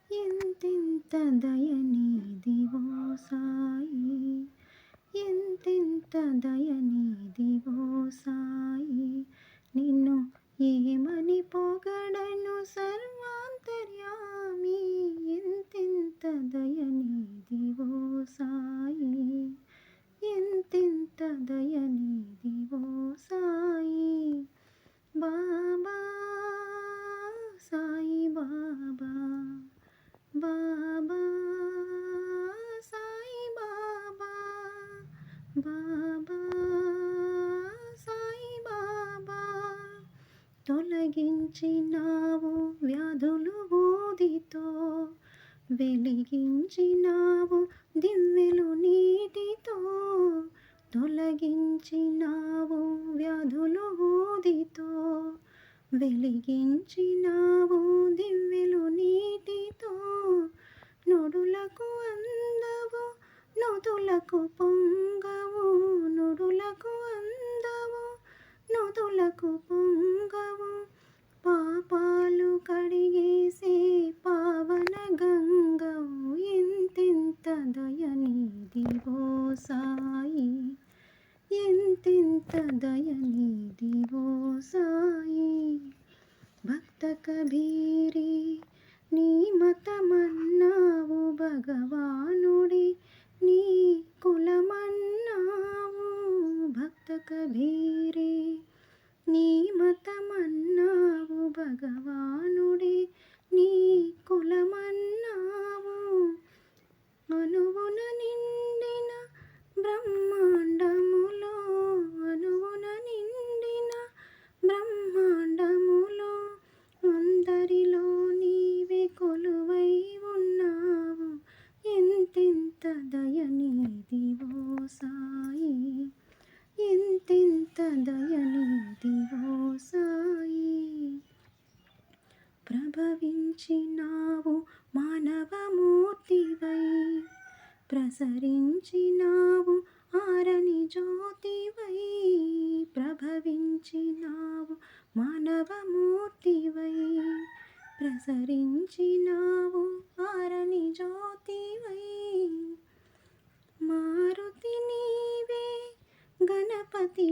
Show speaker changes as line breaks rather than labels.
ఎంతెంత దయనీదివో సాయి, ఎంతెంత దయనీదివో సాయి, నిన్ను ఏమని పొగడను సర్వాంతర్యామి. ఎంతెంత దయనీదివో సాయి, ఎంతెంత దయనీదివో సాయి. బాబా సాయి బాబా, బాబా సాయి బాబా, బాబా సాయి బాబా. తొలగించినావు వ్యాధులు ఊదితో, వెలిగించినావు దివ్వెలు నీటితో. తొలగించినావు వ్యాధులు ఊదితో, వెలిగించినావు దివ్వెలు నీటితో. నుడులకు అందవు నుదులకు పొంగవు, నుడులకు అందవు నుదులకు పొంగవు. పాపాలు కడిగేసే పావన గంగవు. ఎంతెంత దయనీదివో సాయి, ఎంతెంత దయనీదివో సాయి. భక్త కబీరి నీ మతమన్నావు, భగవానుడి నీ కులమన్నావు. భక్త కబీరి నీ మతమన్నావు, భగవానుడి నీ కులమన్నావు. అణువున నిండిన బ్రహ్మాండములో, అణువున నిండిన బ్రహ్మాండములో, అందరిలో నీవే కొలువై ఉన్నావు. ఎంతెంత దయనీదివో సాయి, ఎంతెంత దయనీదివో సాయి. ప్రభవించినావు మానవమూర్తివై, ప్రసరించినావు ఆరని జ్యోతివై. ప్రభవించినావు మానవమూర్తివై, ప్రసరించినావు ఆరని జ్యోతివై. మారుతి నీవే, గణపతి